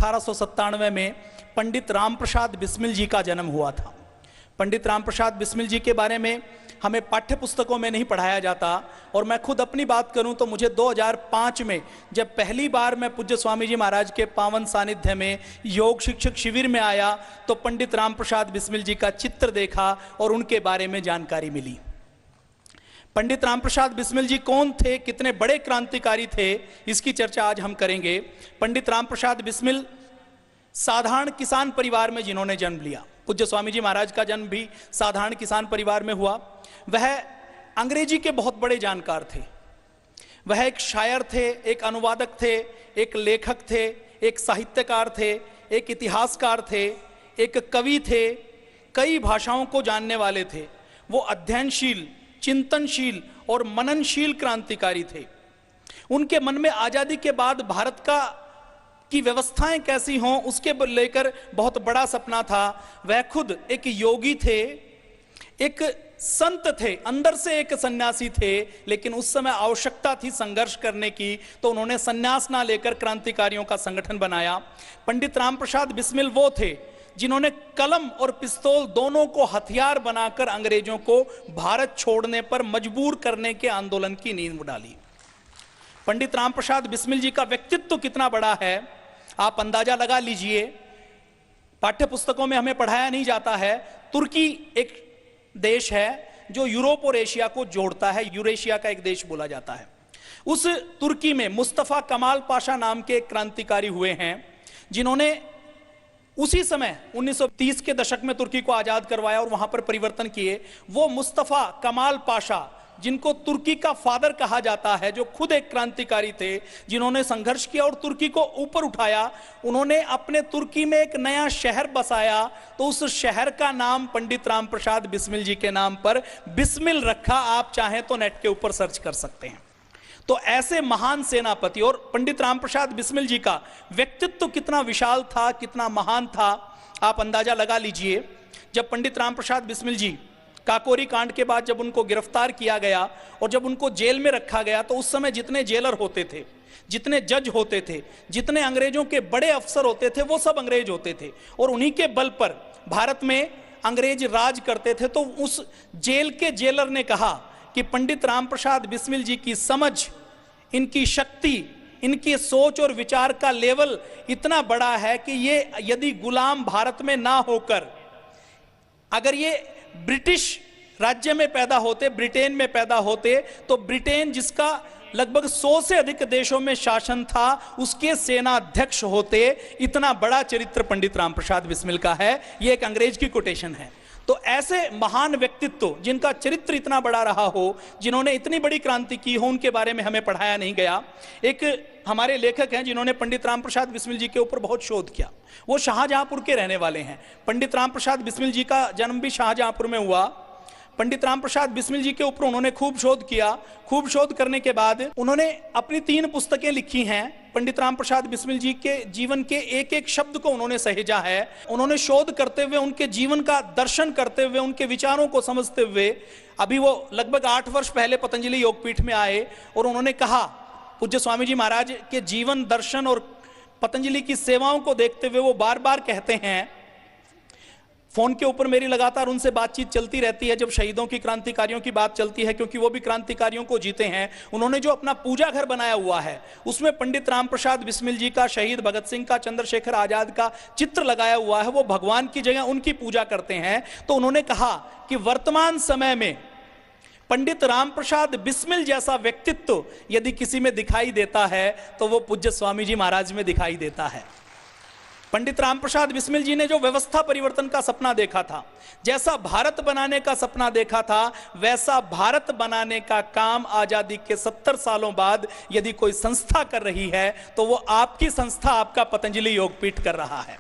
1897 में पंडित रामप्रसाद बिस्मिल जी का जन्म हुआ था। पंडित रामप्रसाद बिस्मिल जी के बारे में हमें पाठ्य पुस्तकों में नहीं पढ़ाया जाता, और मैं खुद अपनी बात करूं तो मुझे 2005 में जब पहली बार मैं पूज्य स्वामी जी महाराज के पावन सानिध्य में योग शिक्षक शिविर में आया तो पंडित रामप्रसाद बिस्मिल जी का चित्र देखा और उनके बारे में जानकारी मिली। पंडित रामप्रसाद बिस्मिल जी कौन थे, कितने बड़े क्रांतिकारी थे, इसकी चर्चा आज हम करेंगे। पंडित रामप्रसाद बिस्मिल साधारण किसान परिवार में जिन्होंने जन्म लिया, पूज्य स्वामी जी महाराज का जन्म भी साधारण किसान परिवार में हुआ। वह अंग्रेजी के बहुत बड़े जानकार थे। वह एक शायर थे, एक अनुवादक थे, एक लेखक थे, एक साहित्यकार थे, एक इतिहासकार थे, एक कवि थे, कई भाषाओं को जानने वाले थे। वो अध्ययनशील, चिंतनशील और मननशील क्रांतिकारी थे। उनके मन में आजादी के बाद भारत की व्यवस्थाएं कैसी हों उसके लेकर बहुत बड़ा सपना था। वह खुद एक योगी थे, एक संत थे, अंदर से एक सन्यासी थे, लेकिन उस समय आवश्यकता थी संघर्ष करने की, तो उन्होंने सन्यास ना लेकर क्रांतिकारियों का संगठन बनाया। पंडित रामप्रसाद बिस्मिल वो थे जिन्होंने कलम और पिस्तौल दोनों को हथियार बनाकर अंग्रेजों को भारत छोड़ने पर मजबूर करने के आंदोलन की नींव डाली। पंडित रामप्रसाद बिस्मिल जी का व्यक्तित्व कितना बड़ा है आप अंदाजा लगा लीजिए। पाठ्य पुस्तकों में हमें पढ़ाया नहीं जाता है। तुर्की एक देश है जो यूरोप और एशिया को जोड़ता है, यूरेशिया का एक देश बोला जाता है। उस तुर्की में मुस्तफा कमाल पाशा नाम के एक क्रांतिकारी हुए हैं जिन्होंने उसी समय 1930 के दशक में तुर्की को आजाद करवाया और वहां पर परिवर्तन किए। वो मुस्तफा कमाल पाशा, जिनको तुर्की का फादर कहा जाता है, जो खुद एक क्रांतिकारी थे, जिन्होंने संघर्ष किया और तुर्की को ऊपर उठाया, उन्होंने अपने तुर्की में एक नया शहर बसाया, तो उस शहर का नाम पंडित रामप्रसाद बिस्मिल जी के नाम पर बिस्मिल रखा। आप चाहें तो नेट के ऊपर सर्च कर सकते हैं। तो ऐसे महान सेनापति, और पंडित रामप्रसाद बिस्मिल जी का व्यक्तित्व कितना विशाल था, कितना महान था, आप अंदाजा लगा लीजिए। जब पंडित रामप्रसाद बिस्मिल जी काकोरी कांड के बाद जब उनको गिरफ्तार किया गया और जब उनको जेल में रखा गया, तो उस समय जितने जेलर होते थे, जितने जज होते थे, जितने अंग्रेजों के बड़े अफसर होते थे, वो सब अंग्रेज होते थे और उन्हीं के बल पर भारत में अंग्रेज राज करते थे। तो उस जेल के जेलर ने कहा कि पंडित रामप्रसाद बिस्मिल जी की समझ, इनकी शक्ति, इनकी सोच और विचार का लेवल इतना बड़ा है कि ये यदि गुलाम भारत में ना होकर अगर ये ब्रिटिश राज्य में पैदा होते, ब्रिटेन में पैदा होते, तो ब्रिटेन जिसका लगभग 100 से अधिक देशों में शासन था, उसके सेनाध्यक्ष होते। इतना बड़ा चरित्र पंडित रामप्रसाद बिस्मिल का है। यह एक अंग्रेज की कोटेशन है। तो ऐसे महान व्यक्तित्व जिनका चरित्र इतना बड़ा रहा हो, जिन्होंने इतनी बड़ी क्रांति की हो, उनके बारे में हमें पढ़ाया नहीं गया। एक हमारे लेखक हैं जिन्होंने पंडित रामप्रसाद बिस्मिल जी के ऊपर बहुत शोध किया, वो शाहजहांपुर के रहने वाले हैं। पंडित रामप्रसाद बिस्मिल जी का जन्म भी शाहजहांपुर में हुआ। पंडित रामप्रसाद बिस्मिल जी के ऊपर उन्होंने खूब शोध किया। खूब शोध करने के बाद उन्होंने अपनी 3 पुस्तकें लिखी हैं। पंडित रामप्रसाद बिस्मिल जी के जीवन के एक एक शब्द को उन्होंने सहेजा है। उन्होंने शोध करते हुए, उनके जीवन का दर्शन करते हुए, उनके विचारों को समझते हुए, अभी वो लगभग 8 वर्ष पहले पतंजलि योगपीठ में आए और उन्होंने कहा, पूज्य स्वामी जी महाराज के जीवन दर्शन और पतंजलि की सेवाओं को देखते हुए वो बार बार कहते हैं, फोन के ऊपर मेरी लगातार उनसे बातचीत चलती रहती है जब शहीदों की, क्रांतिकारियों की बात चलती है, क्योंकि वो भी क्रांतिकारियों को जीते हैं। उन्होंने जो अपना पूजा घर बनाया हुआ है उसमें पंडित रामप्रसाद बिस्मिल जी का, शहीद भगत सिंह का, चंद्रशेखर आजाद का चित्र लगाया हुआ है। वो भगवान की जगह उनकी पूजा करते हैं। तो उन्होंने कहा कि वर्तमान समय में पंडित रामप्रसाद बिस्मिल जैसा व्यक्तित्व यदि किसी में दिखाई देता है तो वो पूज्य स्वामी जी महाराज में दिखाई देता है। पंडित रामप्रसाद बिस्मिल जी ने जो व्यवस्था परिवर्तन का सपना देखा था, जैसा भारत बनाने का सपना देखा था, वैसा भारत बनाने का काम आजादी के 70 सालों बाद यदि कोई संस्था कर रही है तो वो आपकी संस्था, आपका पतंजलि योगपीठ कर रहा है।